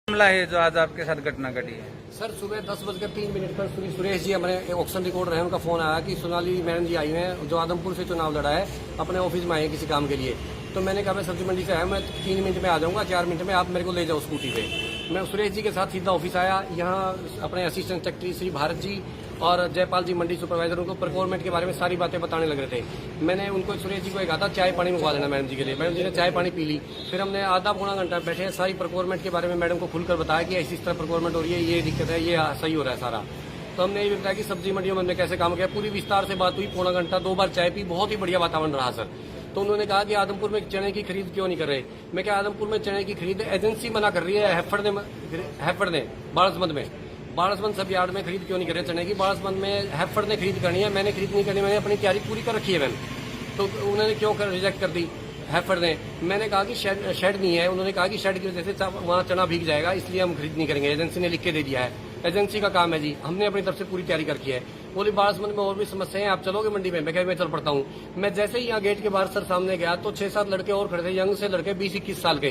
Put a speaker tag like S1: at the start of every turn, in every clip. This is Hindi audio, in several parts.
S1: मामला है जो आज आपके साथ घटना घटी है?
S2: सर सुबह 10:03 पर श्री सुरेश जी हमारे ऑक्शन रिकॉर्डर हैं, उनका फोन आया कि सोनाली मैडम जी आई हैं जो आदमपुर से चुनाव लड़ा है, अपने ऑफिस में आए हैं किसी काम के लिए। तो मैंने कहा मैं सब्जी मंडी से आया, मैं 3 मिनट में आ जाऊंगा, 4 मिनट में आप मेरे को ले जाओ स्कूटी पे। मैं सुरेश जी के साथ सीधा ऑफिस आया। यहाँ अपने असिस्टेंट सेक्रेटरी श्री भारत जी और जयपाल जी मंडी सुपरवाइजर उनको परफॉर्मेंट के बारे में सारी बातें बताने लग रहे थे। मैंने उनको सुरेश जी को कहा था चाय पानी मंगवा देना मैडम जी के लिए। मैडम जी ने चाय पानी पी ली। फिर हमने आधा पौना घंटा बैठे सारी परफॉर्मेंट के बारे में मैडम को खुलकर बताया कि इस तरह परफॉर्मेंट हो रही है, ये दिक्कत है, ये सही हो रहा है सारा। तो हमने ये भी बताया कि सब्जी मंडियों में हमने कैसे काम किया, पूरी विस्तार से बात हुई। पौना घंटा 2 बार चाय पी, बहुत ही बढ़िया वातावरण रहा सर। तो उन्होंने कहा कि आदमपुर में चने की खरीद क्यों नहीं कर रहे। मैं क्या आदमपुर में चने की खरीद एजेंसी मना कर रही है, हैफर्ड ने बाड़सबंद सब यार्ड में खरीद क्यों नहीं कर रहे चने की। बाड़सबंद में हैफर्ड ने खरीद करनी है, मैंने खरीद नहीं करनी, मैंने अपनी तैयारी पूरी कर रखी है मैंने। तो उन्होंने क्यों रिजेक्ट कर दी हैफर्ड ने। मैंने कहा कि शेड नहीं है। उन्होंने कहा कि शेड की वजह से वहाँ चना भीग जाएगा, इसलिए हम खरीद नहीं करेंगे। एजेंसी ने लिख के दे दिया है, एजेंसी का काम है जी, हमने अपनी तरफ से पूरी तैयारी कर रखी है। बोली बाड़सबंद में और भी समस्याएं, आप चलोगे मंडी में? मैं कह मैं चल पड़ता हूँ। मैं जैसे ही यहाँ गेट के बाहर सर सामने गया तो 6-7 लड़के और खड़े थे, यंग से लड़के 20-21 साल के।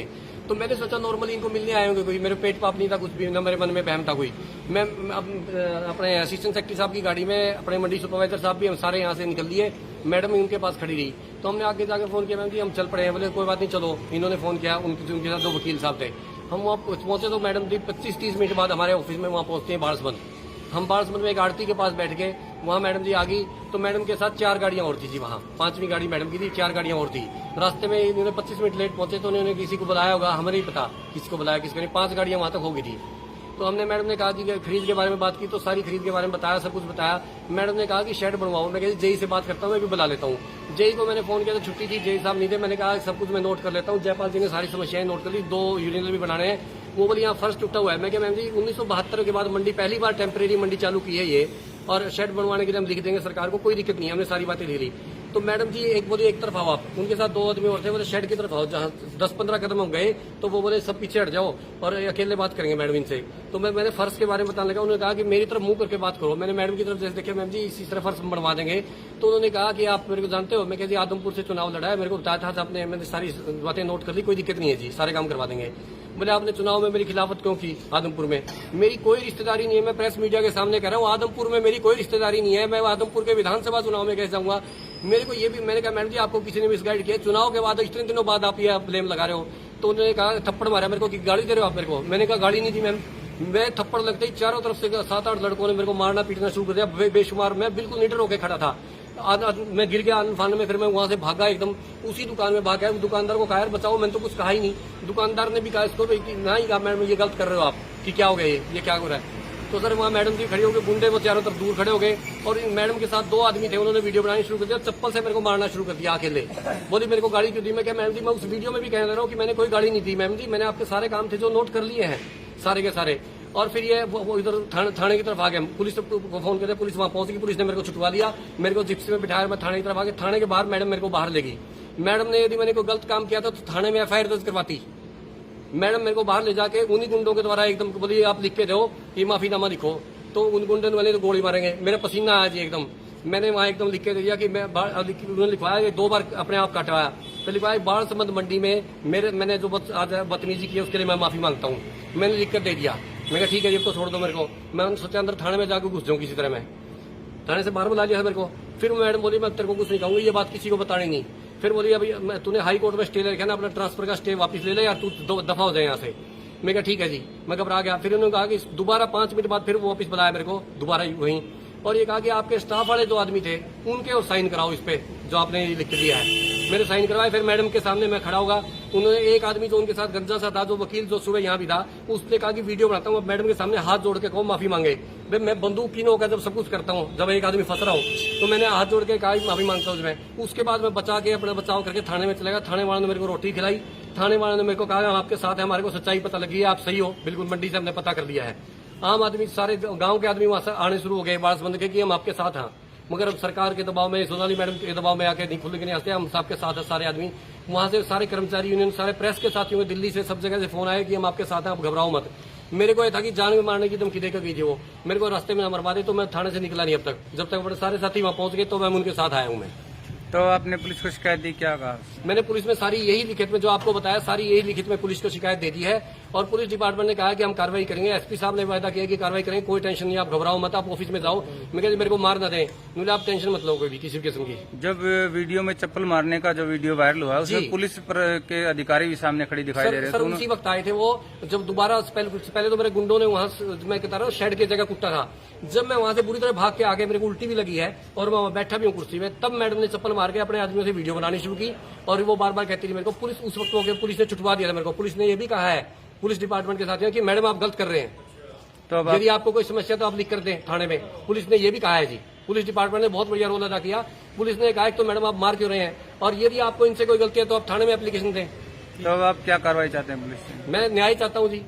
S2: तो मैंने सोचा नॉर्मली इनको मिलने आए होंगे कोई, मेरे पेट पाप नहीं था कुछ भी, न मेरे मन में बहम था कोई। मैं अपने असिस्टेंट सेक्रेटरी साहब की गाड़ी में, अपने मंडी सुपरवाइजर साहब भी हम सारे यहाँ से निकल लिए। मैडम उनके पास खड़ी रही। तो हमने आगे जाकर फोन किया, मैम जी हम चल पड़े हैं। बोले कोई बात नहीं चलो। इन्होंने फोन किया, उनके साथ 2 वकील साहब थे। हम वहाँ पहुंचे तो मैडम जी 25-30 मिनट बाद हमारे ऑफिस में वहाँ पहुंचते हैं बाड़सबंद। हम बाड़सबंद में एक आड़ती के पास बैठ गए, वहाँ मैडम जी आ गई। तो मैडम के साथ 4 गाड़ियां और थी जी, वहाँ 5वीं गाड़ी मैडम की थी, 4 गाड़ियां और थी। रास्ते में इन्होंने 25 मिनट लेट पहुंचे तो उन्होंने किसी को बुलाया होगा, हमें नहीं पता किसको बुलाया किसको नहीं। 5 गाड़ियां वहाँ तक हो गई थी। तो हमने मैडम ने कहा कि खरीद के बारे में बात की, तो सारी खरीद के बारे में बताया, सब कुछ बताया। मैडम ने कहा कि शेड बनवाओ। मैं कहती जेई से बात करता हूँ, मैं भी बुला लेता हूँ। जेई को मैंने फोन किया तो छुट्टी थी, जेई साहब नहीं थे। मैंने कहा सब कुछ मैं नोट कर लेता हूँ। जयपाल जी ने सारी समस्याएं नोट कर ली, 2 यूरिनल भी बनाने हैं। वो बोली यहाँ फर्श टूटा हुआ है। मैं क्या मैम जी 1972 के बाद मंडी पहली बार टेम्परेरी मंडी चालू की है ये, और शेड बनवाने के लिए हम लिख देंगे सरकार को, कोई दिक्कत नहीं है। हमने सारी बातें ले ली। तो मैडम जी एक बोली एक तरफ आओ आप, उनके साथ 2 आदमी और थे, बोले शेड की तरफ आओ। जहाँ 10-15 कदम हम गए तो वो बोले सब पीछे हट जाओ और अकेले बात करेंगे मैडम इनसे। तो मैंने फर्श के बारे में बताने लगा। उन्होंने कहा कि मेरी तरफ मुंह करके बात करो। मैंने मैडम की तरफ जैसे देखिए मैम जी इसी तरह फर्श बनवा देंगे। तो उन्होंने कहा कि आप मेरे को जानते हो? मैं कहती आदमपुर से चुनाव लड़ा है, मेरे को बताया था आपने, मैंने सारी बातें नोट कर ली, कोई दिक्कत नहीं है जी, सारे काम करवा देंगे। बोले आपने चुनाव में मेरी खिलाफत क्यों की आदमपुर में? मेरी कोई रिश्तेदारी नहीं है, मैं प्रेस मीडिया के सामने कह रहा हूँ, आदमपुर में मेरी कोई रिश्तेदारी नहीं है। मैं आदमपुर के विधानसभा चुनाव में कैसे जाऊंगा? मेरे को ये भी, मैंने कहा मैडम जी आपको किसी ने मिसगाइड किया, चुनाव के बाद इतने दिनों बाद आप ये ब्लेम लगा रहे हो। तो उन्होंने कहा थप्पड़ मारा मेरे को कि गाड़ी दे रहे हो आप मेरे को। मैंने कहा गाड़ी नहीं थी मैम। मैं थप्पड़ लगते ही चारों तरफ से 7-8 लड़कों ने मेरे को मारना पीटना शुरू कर दिया, बेशुमार। मैं बिल्कुल निडर होकर खड़ा था। मैं गिर गया अनफान में। फिर मैं वहां से भागा, एकदम उसी दुकान में भागा। दुकानदार को कहा यार बचाओ, मैंने तो कुछ कहा ही नहीं। दुकानदार ने भी कहा इसको ना ही कहा मैडम ये गलत कर रहे हो आप, कि क्या हो गया ये क्या हो रहा है। तो सर वहाँ मैडम जी खड़ी हो गए, गुंडे वो चारों तरफ दूर खड़े हो गए। और मैडम के साथ 2 आदमी थे, उन्होंने वीडियो बनानी शुरू कर दिया, चप्पल से मेरे को मारना शुरू कर दिया अकेले। बोली मेरे को गाड़ी क्यों दी? मैं क्या मैडम जी मैं उस वीडियो में भी कह रहा हूँ कि मैंने कोई गाड़ी नहीं दी मैम जी, मैंने आपके सारे काम थे जो नोट कर लिए हैं सारे के सारे। और फिर ये वो इधर थाने की तरफ आ गए। पुलिस को फोन करते, पुलिस वहां पहुंच गई, पुलिस ने मेरे को छुटवा लिया, मेरे को जिप्सी में बिठाया, मैं थाने की तरफ आ गया। थाने के बाहर मैडम मेरे को बाहर ले गई। मैडम ने यदि मैंने कोई गलत काम किया था तो थाने में एफआईआर दर्ज करवाती। मैडम मेरे को बाहर ले जाके उन्हीं गुंडों के द्वारा एकदम बोली आप लिख के दो कि माफीनामा लिखो। तो उन गुंडों वाले तो गोली मारेंगे, मेरा पसीना आया जी एकदम। मैंने वहां एकदम लिख के दिया कि उन्होंने लिखवाया 2 बार अपने आप कटवाया। तो लिखवाया बाड़सबंद मंडी में मैंने जो बदतमीजी की उसके लिए मैं माफी मांगता हूँ, मैंने लिख कर दे दिया। मैं कहा ठीक है ये तो छोड़ दो मेरे को। मैं सोचा अंदर थाने में जाकर घुस जाऊँ किसी तरह। मैं थाने से बाहर बुला लिया मेरे को। फिर मैडम बोली मैं तेरे को कुछ नहीं कहूंगी, ये बात किसी को बतानी नहीं। फिर बोली अभी तूने हाई कोर्ट में स्टे ले रखा ना, अपना ट्रांसफर का स्टे वापस ले ले यार, तू दफा हो जाए यहाँ से। मैं कहा ठीक है जी। मैं घबरा गया। फिर उन्होंने कहा कि दोबारा 5 मिनट बाद फिर वो वापस बुलाया मेरे को दोबारा वहीं, और ये कहा कि आपके स्टाफ वाले 2 आदमी थे उनके और साइन कराओ इस पे जो आपने लिख के दिया है। मैंने साइन करवाए। फिर मैडम के सामने मैं खड़ा होगा। उन्होंने एक आदमी जो उनके साथ गंजा सा था, जो वकील जो सुबह यहाँ भी था, उसने कहा कि वीडियो बनाता हूँ, अब मैडम के सामने हाथ जोड़ के कहो माफी मांगे। मैं बंदूक कीन होकर जब सब कुछ करता हूँ, जब एक आदमी फंस रहा हूँ तो मैंने हाथ जोड़ के कहा माफी मांगता हूँ मैं। उसके बाद मैं बचा के अपना बचाव करके थाने में चला गया। थाने वालों ने मेरे को रोटी खिलाई। थाने वालों ने मेरे को कहा हम आपके साथ हैं, हमारे को सच्चाई पता लगी है, आप सही हो बिल्कुल, मंडी से हमने पता कर लिया है। आम आदमी सारे गांव के आदमी वहां से आने शुरू हो गए बाड़सबंद के कि हम आपके साथ हैं। मगर अब सरकार के दबाव में, सोनाली मैडम के दबाव में आके नहीं खुल के नहीं आते, हम सबके साथ हैं सारे आदमी। वहां से सारे कर्मचारी यूनियन, सारे प्रेस के साथियों में दिल्ली से सब जगह से फोन आए कि हम आपके साथ हैं, आप घबराओ मत। मेरे को यह था कि जान में मारने की धमकी देकर गई थी वो, मेरे को रास्ते में न मरवा दे। तो मैं थाने से निकला नहीं अब तक, जब तक अपने सारे साथी वहां पहुंच गए तो मैं उनके साथ आया हूं मैं।
S1: तो आपने पुलिस को शिकायत दी, क्या कहा?
S2: मैंने पुलिस में सारी यही लिखित में जो आपको बताया, सारी यही लिखित में पुलिस को शिकायत दे दी है और पुलिस डिपार्टमेंट ने कहा है कि हम कार्रवाई करेंगे। एसपी साहब ने वायदा किया कि कार्रवाई करेंगे, कोई टेंशन नहीं, आप घबराओ मत, आप ऑफिस में जाओ। मैं कहती मेरे को मार ना दें, बोले आप टेंशन मत लो कोई भी किसी किस्म की।
S1: जब वीडियो में चप्पल मारने का जो वीडियो वायरल हुआ उसमें पुलिस के अधिकारी भी सामने खड़ी दिखाई दे रहे
S2: सर उसी वक्त आए थे वो, जब दोबारा पहले तो मेरे गुंडों ने वहां मैं कहता रहा शेड की जगह कुट्टा था। जब मैं वहां से बुरी तरह भाग के आ गया, मेरे को उल्टी भी लगी है और मैं वहां बैठा भी हूँ कुर्सी में, तब मैडम ने चप्पल मार के अपने आदमियों से वीडियो बनानी शुरू की और वो बार बार कहती रही मेरे को। पुलिस उस वक्त हो गया, पुलिस ने छुटवा दिया था मेरे को। पुलिस ने ये भी कहा है पुलिस डिपार्टमेंट के साथ कि मैडम आप गलत कर रहे हैं,
S1: तो अब
S2: यदि आपको कोई समस्या तो आप लिख कर दें थाने में। पुलिस ने ये भी कहा है जी, पुलिस डिपार्टमेंट ने बहुत बढ़िया रोल अदा किया। पुलिस ने कहा तो मैडम आप मार क्यों रहे हैं और यदि आपको इनसे कोई गलती है तो आप थाने में एप्लीकेशन दें।
S1: तो अब आप क्या कार्रवाई चाहते हैं पुलिस से?
S2: मैं न्याय चाहता हूँ जी।